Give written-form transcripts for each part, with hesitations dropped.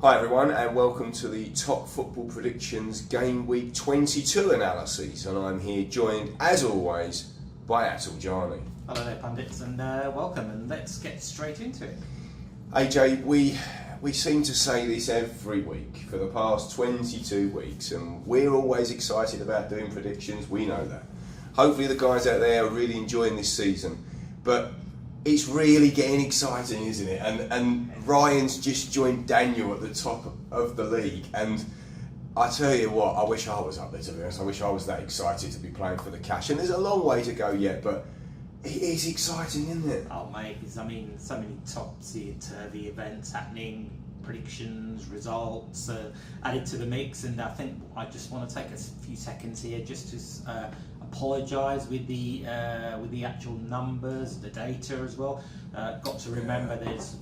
Hi everyone, and welcome to the Top Football Predictions Game Week 22 analyses, and I'm here joined as always by Atul Jani. Hello there pundits, and welcome, and let's get straight into it. AJ, we seem to say this every week for the past 22 weeks, and we're always excited about doing predictions, we know that. Hopefully the guys out there are really enjoying this season, but it's really getting exciting, isn't it? And Ryan's just joined Daniel at the top of the league, and I tell you what, I wish I was up there, to be honest. I wish I was that excited to be playing for the cash, and there's a long way to go yet, but it is exciting, isn't it? Oh mate, so many topsy-turvy events happening, predictions, results added to the mix, and I think I just want to take a few seconds here just to apologise with the actual numbers, the data as well. Got to remember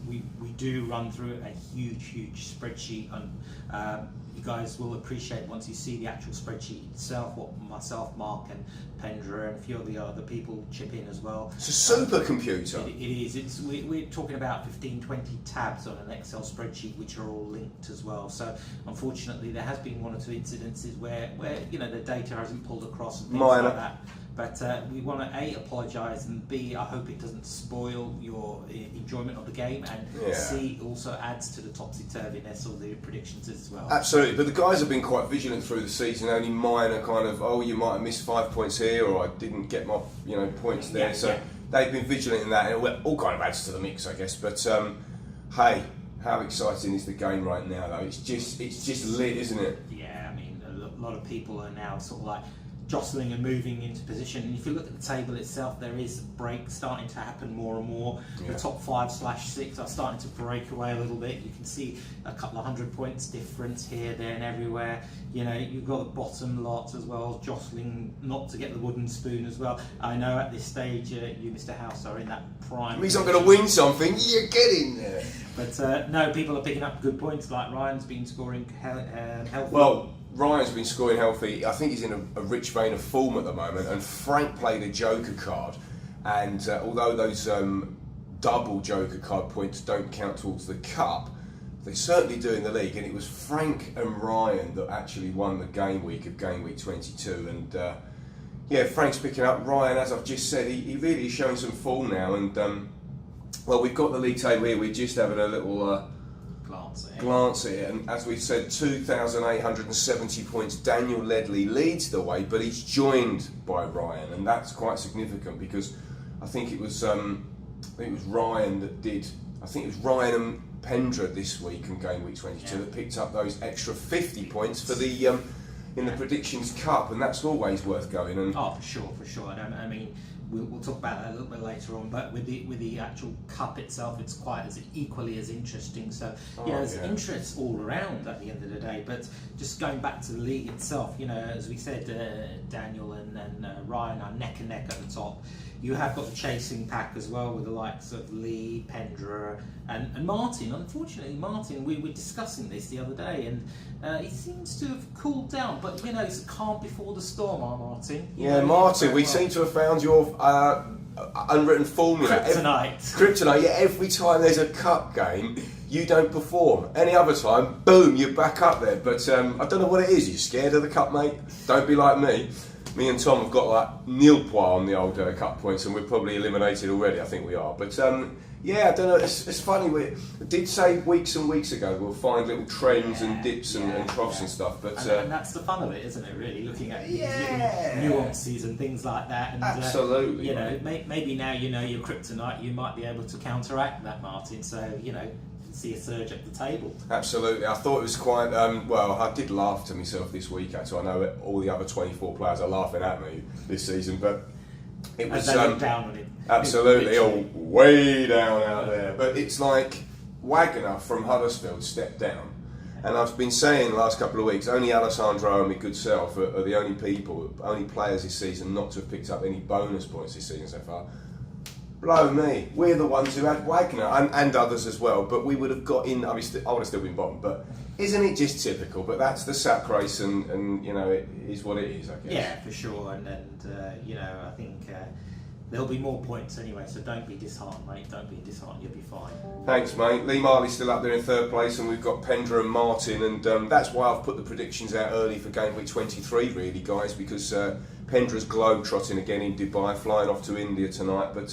we do run through a huge spreadsheet, and you guys will appreciate once you see the actual spreadsheet itself what myself, Mark and Pendra and a few of the other people chip in as well. It's a supercomputer. It is. We're talking about 15-20 tabs on an Excel spreadsheet which are all linked as well. So unfortunately there has been one or two incidences where the data hasn't pulled across and things like that. But we want to A, apologise, and B, I hope it doesn't spoil your enjoyment of the game, and C, also adds to the topsy-turviness of the predictions as well. Absolutely, but the guys have been quite vigilant through the season. Only mine are kind of, you might have missed 5 points here, or I didn't get my points there. They've been vigilant in that, and it all kind of adds to the mix, I guess. But hey, how exciting is the game right now, though? It's just lit, isn't it? Yeah, I mean, a lot of people are now sort of like jostling and moving into position, and if you look at the table itself, there is breaks starting to happen more and more. The top 5/6 are starting to break away a little bit. You can see a couple of 100 points difference here, there and everywhere. You've got the bottom lot as well jostling not to get the wooden spoon as well. I know at this stage you, Mr. House, are in that prime. It means I'm going to win something. You're getting there. But no, people are picking up good points, like Ryan's been scoring healthy. Well, Ryan's been scoring healthy. I think he's in a rich vein of form at the moment, and Frank played a joker card, and although those double joker card points don't count towards the cup, they certainly do in the league, and it was Frank and Ryan that actually won the game week of game week 22, and Frank's picking up. Ryan, as I've just said, he really is showing some form now, and we've got the league table here. We're just having a little glance at it, and as we've said, 2,870 points. Daniel Ledley leads the way, but he's joined by Ryan, and that's quite significant because I think it was Ryan that did. I think it was Ryan and Pendra this week in game week 22 that picked up those extra 50 points for the in the predictions cup, and that's always worth going. And for sure. I mean, we'll talk about that a little bit later on, but with the actual cup itself, it's quite equally as interesting. So there's interest all around at the end of the day. But just going back to the league itself, as we said, Daniel and Ryan are neck and neck at the top. You have got the chasing pack as well with the likes of Lee, Pendra, and Martin. Unfortunately, Martin, we were discussing this the other day, and he seems to have cooled down. But it's calm before the storm, Martin. Martin, we seem to have found your unwritten formula. Kryptonite. Every time there's a cup game, you don't perform. Any other time, boom, you're back up there. But I don't know what it is. You're scared of the cup, mate? Don't be like me. Me and Tom have got like nil point on the old cup points, and we're probably eliminated already. I think we are. But I don't know. It's funny. We did say weeks and weeks ago we'll find little trends and dips and troughs and stuff. But and that's the fun of it, isn't it? Really, looking at these little nuances and things like that. And absolutely. Maybe now you know your kryptonite, you might be able to counteract that, Martin. So see a surge at the table. Absolutely. I thought it was quite I did laugh to myself this week, actually. I know all the other 24 players are laughing at me this season, but it was down on it. Absolutely, all way down out there. But it's like Wagner from Huddersfield stepped down, and I've been saying the last couple of weeks, only Alessandro and my good self are the only players this season not to have picked up any bonus points this season so far. Blow me, we're the ones who had Wagner and others as well, but we would have got in. I would have still been bottom, but isn't it just typical? But that's the sack race, and it is what it is, I guess. Yeah, for sure, and I think there'll be more points anyway, so don't be disheartened, mate. Don't be disheartened, you'll be fine. Thanks, mate. Lee Marley's still up there in third place, and we've got Pendra and Martin, and that's why I've put the predictions out early for game week 23, really, guys, because Pendra's globe-trotting again in Dubai, flying off to India tonight, but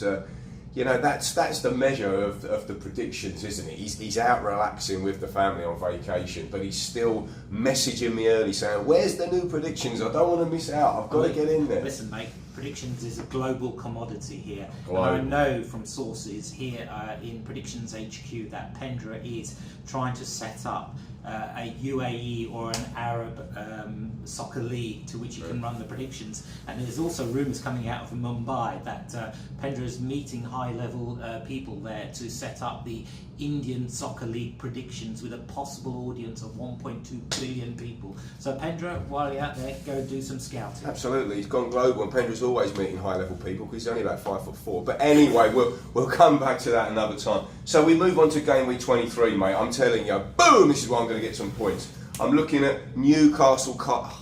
that's the measure of the predictions, isn't it? He's out relaxing with the family on vacation, but he's still messaging me early saying, where's the new predictions? I don't want to miss out. I've got to get in there. Listen, mate, predictions is a global commodity here. Global. And I know from sources here in Predictions HQ that Pendra is trying to set up a UAE or an Arab soccer league to which you can run the predictions. And there's also rumours coming out of Mumbai that Pendra is meeting high-level people there to set up the Indian Soccer League predictions with a possible audience of 1.2 billion people. So Pendra, while you're out there, go do some scouting. Absolutely, he's gone global, and Pendra's always meeting high-level people because he's only about 5'4". But anyway, we'll come back to that another time. So we move on to game week 23, mate. I'm telling you, boom! This is where I'm going to get some points. I'm looking at Newcastle Cardiff.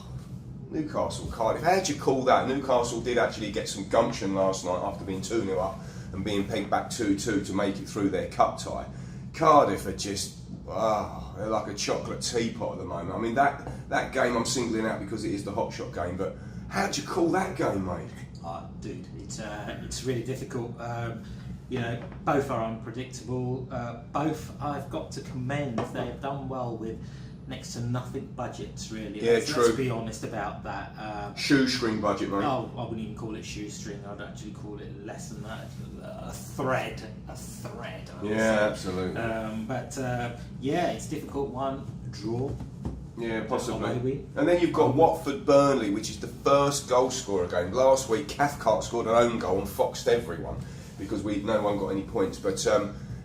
How'd you call that? Newcastle did actually get some gumption last night after being 2-0 up and being pegged back 2-2 to make it through their cup tie. Cardiff are just, they're like a chocolate teapot at the moment. I mean, that game I'm singling out because it is the hot shot game, but how'd you call that game, mate? Dude, it's really difficult. Both are unpredictable. Both I've got to commend. They've done well with next to nothing budgets, really. Yeah, true. Let's be honest about that. Shoestring budget, mate. Oh, I wouldn't even call it shoestring. I'd actually call it less than that. A thread. I would say. Absolutely. It's a difficult one. Draw. Yeah, possibly. Maybe. And then you've got Watford-Burnley, which is the first goal scorer game. Last week, Cathcart scored an own goal and foxed everyone because no one got any points. But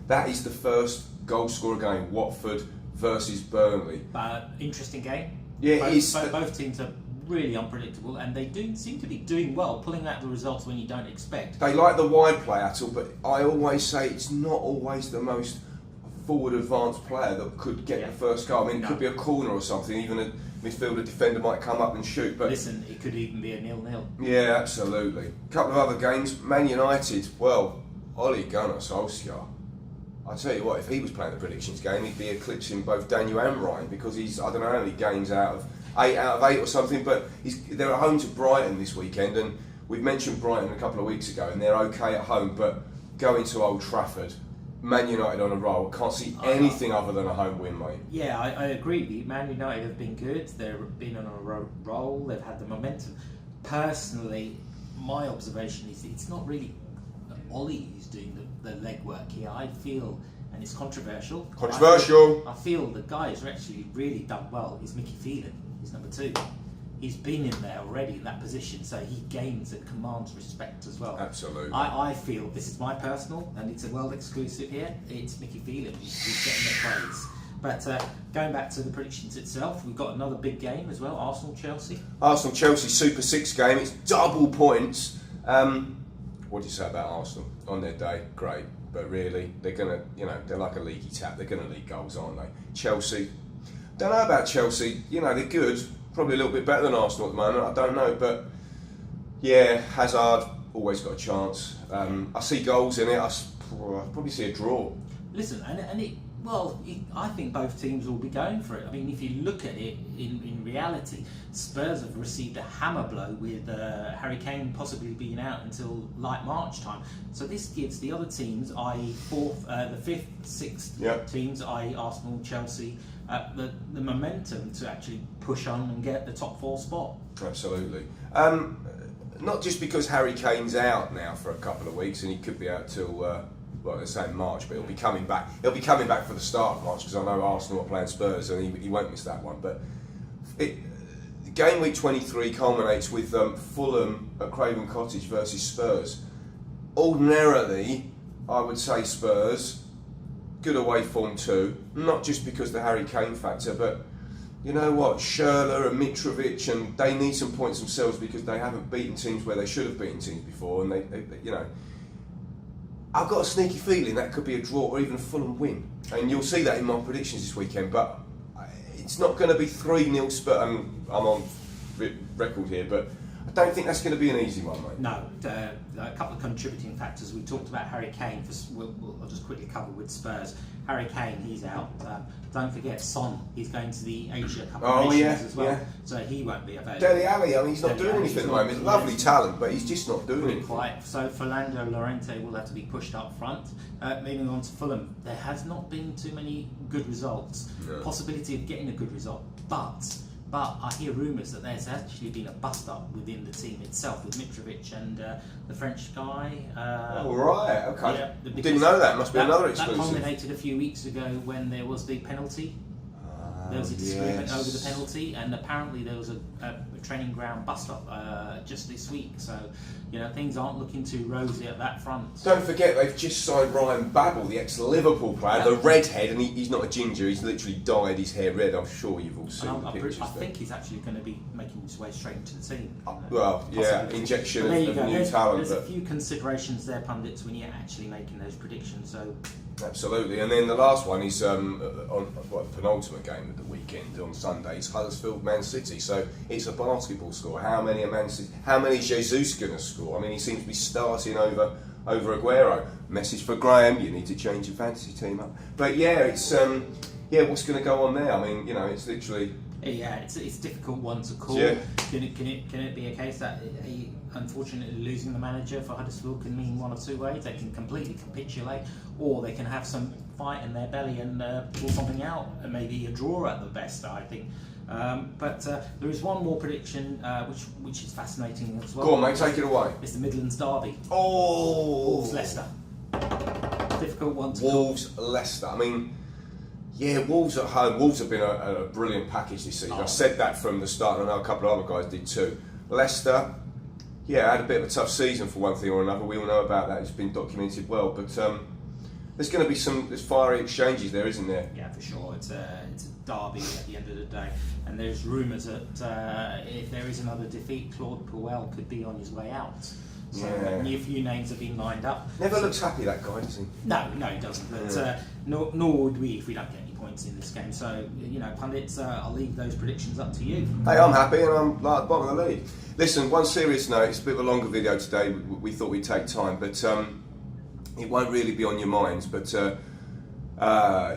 that is the first goal scorer game, Watford versus Burnley. Interesting game. Yeah, it is. Both teams are really unpredictable, and they do seem to be doing well, pulling out the results when you don't expect. They like the wide play, Attel, but I always say it's not always the most forward advanced player that could get the first goal. I mean, it could be a corner or something, even a midfielder defender might come up and shoot. But listen, it could even be a 0-0. Yeah, absolutely. A couple of other games, Man United, well, Ole Gunnar Solskjaer. I tell you what, if he was playing the predictions game, he'd be eclipsing both Daniel and Ryan because he's, I don't know how many games out of 8 or something, but they're at home to Brighton this weekend, and we've mentioned Brighton a couple of weeks ago, and they're okay at home, but going to Old Trafford, Man United on a roll, can't see anything other than a home win, mate. Yeah, I agree. Man United have been good, they've been on a roll, they've had the momentum. Personally, my observation is it's not really Ollie who's doing the legwork here. I feel, and it's controversial. I feel the guy who's actually really done well is Mickey Phelan. He's number 2. He's been in there already in that position, so he gains and commands respect as well. Absolutely. I feel, this is my personal, and it's a world exclusive here, it's Mickey Phelan who's getting the praise. But going back to the predictions itself, we've got another big game as well, Arsenal-Chelsea. Arsenal-Chelsea Super 6 game, it's double points. What do you say about Arsenal? On their day, great. But really, they're going to, they're like a leaky tap. They're going to leak goals, aren't they? Chelsea, don't know about Chelsea. They're good. Probably a little bit better than Arsenal at the moment. I don't know. But, yeah, Hazard, always got a chance. I see goals in it. I'll probably see a draw. Listen, I think both teams will be going for it. I mean, if you look at it in reality, Spurs have received a hammer blow with Harry Kane possibly being out until light March time. So this gives the other teams, i.e. the 5th, 6th teams, i.e. Arsenal, Chelsea, the momentum to actually push on and get the top 4 spot. Absolutely. Not just because Harry Kane's out now for a couple of weeks, and he could be out till... they're saying March, but he'll be coming back. He'll be coming back for the start of March because I know Arsenal are playing Spurs, and he won't miss that one. But game week 23 culminates with Fulham at Craven Cottage versus Spurs. Ordinarily, I would say Spurs, good away form too. Not just because the Harry Kane factor, but you know what, Schürrle and Mitrovic, and they need some points themselves because they haven't beaten teams where they should have beaten teams before, and they I've got a sneaky feeling that could be a draw or even a Fulham win. And you'll see that in my predictions this weekend. But it's not going to be 3-0 Spurs. I'm on record here, but I don't think that's going to be an easy one, mate. No, a couple of contributing factors. We talked about Harry Kane. I'll just quickly cover with Spurs. Harry Kane, he's out. Don't forget Son. He's going to the Asia Cup of Nations as well, so he won't be available. Dele Alli, I mean, he's not doing anything at the moment. He's a lovely talent, but he's just not doing it. Quite. So Fernando Llorente will have to be pushed up front. Moving on to Fulham, there has not been too many good results. No. Possibility of getting a good result, but I hear rumours that there's actually been a bust-up within the team itself with Mitrovic and the French guy. Oh, right, okay. Yeah, didn't know that. Must be another exclusive. That culminated a few weeks ago when there was the penalty. There was a disagreement over the penalty, and apparently there was a training ground bust-up just this week. So, things aren't looking too rosy at that front. Don't forget, they've just signed Ryan Babel, the ex-Liverpool player, the redhead, and he's not a ginger. He's literally dyed his hair red. I'm sure you've all seen the pictures. I think he's actually going to be making his way straight into the team. Injection of new talent. There's a few considerations there, pundits, when you're actually making those predictions. So. Absolutely, and then the last one is on the penultimate game of the weekend on Sunday. It's Huddersfield Man City, so it's a basketball score. How many is Jesus going to score? I mean, he seems to be starting over Aguero. Message for Graham: you need to change your fantasy team up. But it's what's going to go on there? I mean, it's literally. Yeah, it's a difficult one to call. Yeah. Can it be a case that unfortunately losing the manager for Huddersfield can mean one of two ways? They can completely capitulate, or they can have some fight in their belly and pull something out, and maybe a draw at the best, I think. But there is one more prediction which is fascinating as well. Go on, mate, take it away. It's the Midlands Derby. Oh! Wolves-Leicester. Difficult one to Wolves-Leicester. I mean, Wolves at home. Wolves have been a brilliant package this season. I said that from the start, and I know a couple of other guys did too. Leicester, had a bit of a tough season for one thing or another. We all know about that. It's been documented well. But there's going to be there's fiery exchanges there, isn't there? Yeah, for sure. It's a derby at the end of the day. And there's rumours that if there is another defeat, Claude Puel could be on his way out. So a few names have been lined up. Never looks happy, that guy, does he? No, he doesn't. But nor would we if we don't get any points in this game. So, pundits, I'll leave those predictions up to you. Hey, I'm happy, and I'm like at the bottom of the league. Listen, one serious note. It's a bit of a longer video today. We thought we'd take time, but it won't really be on your minds. But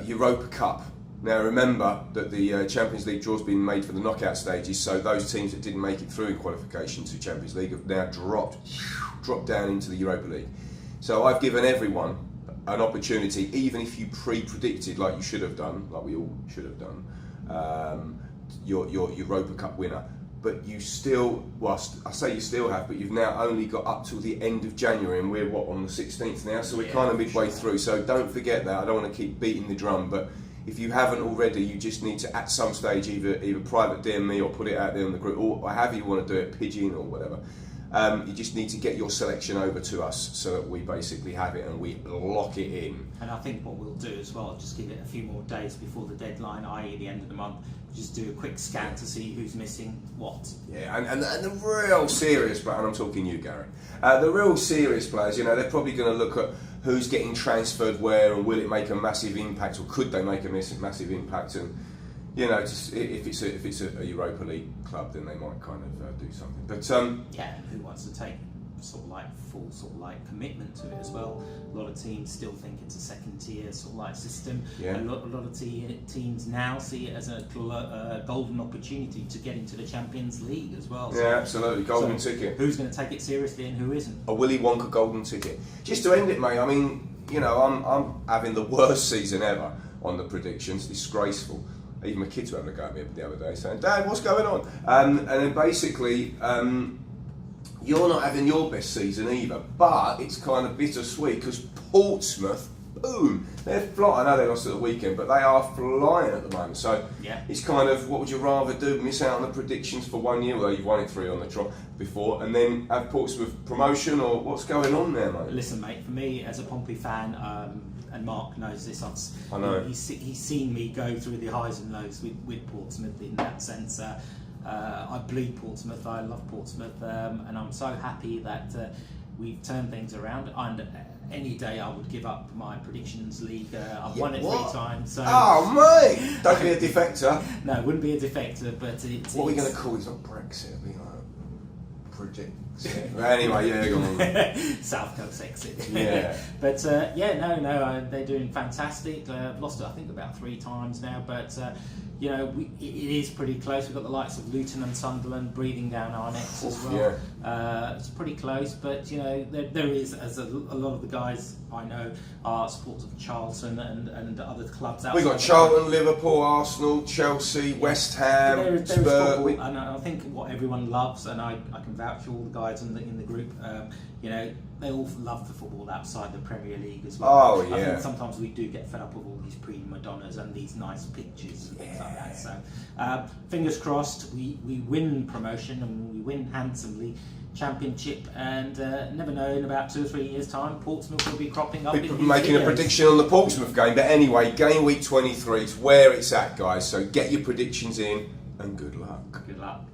Europa Cup. Now remember that the Champions League draw's been made for the knockout stages, so those teams that didn't make it through in qualification to Champions League have now dropped down into the Europa League. So I've given everyone an opportunity, even if you pre-predicted, like you should have done, like we all should have done, your Europa Cup winner. But you still, I say you still have, but you've now only got up till the end of January, and we're on the 16th now, so we're kind of midway through. So don't forget that. I don't want to keep beating the drum, but if you haven't already, you just need to, at some stage, either private DM me or put it out there in the group, or however you want to do it, Pigeon or whatever. You just need to get your selection over to us so that we basically have it and we lock it in. And I think what we'll do as well, just give it a few more days before the deadline, i.e. the end of the month, just do a quick scan to see who's missing what. Yeah, and the real serious players, and I'm talking you, Gary, the real serious players, they're probably going to look at who's getting transferred where and will it make a massive impact, or could they make a massive impact, and just, if it's a Europa League club, then they might kind of do something. But and who wants to take full commitment to it as well? A lot of teams still think it's a second tier system. Yeah. A lot of teams now see it as a golden opportunity to get into the Champions League as well. Yeah, absolutely, golden ticket. Who's going to take it seriously and who isn't? A Willy Wonka golden ticket. Just to end it, mate. I mean, I'm having the worst season ever on the predictions. Disgraceful. Even my kids were having a go at me the other day, saying, "Dad, what's going on?" And then basically, you're not having your best season either. But it's kind of bittersweet because Portsmouth, boom, they're flying. I know they lost at the weekend, but they are flying at the moment. So it's kind of, what would you rather do? Miss out on the predictions for 1 year, although you've won it 3 on the trot before, and then have Portsmouth promotion, or what's going on there, mate? Listen, mate, for me as a Pompey fan, and Mark knows this, I know. He's seen me go through the highs and lows with Portsmouth in that sense. I bleed Portsmouth, I love Portsmouth, and I'm so happy that we've turned things around. And any day I would give up my predictions league. I've won it 3 times. So oh, mate! Don't be a defector. No, it wouldn't be a defector, but it's... What are we going to call it? It's not Brexit, it'll be like predicts. Anyway, yeah, go on. South Coast exit. Yeah. But they're doing fantastic. Lost it, I think, about 3 times now. But it is pretty close. We've got the likes of Luton and Sunderland breathing down our necks as well. Yeah. It's pretty close. But there is, as a lot of the guys I know are supporters of Charlton and other clubs. We've got Charlton, Liverpool, Arsenal, Chelsea, West Ham, there is Spurs. football, and I think what everyone loves, and I can vouch for all the guys in the group. They all love the football outside the Premier League as well. Oh, yeah. I think sometimes we do get fed up with all these prima donnas and these nice pictures and things like that. So fingers crossed, we win promotion and we win handsomely. Championship, and never know, in about 2 or 3 years' time, Portsmouth will be cropping up. People making a prediction on the Portsmouth game, but anyway, game week 23 is where it's at, guys. So get your predictions in, and good luck. Good luck.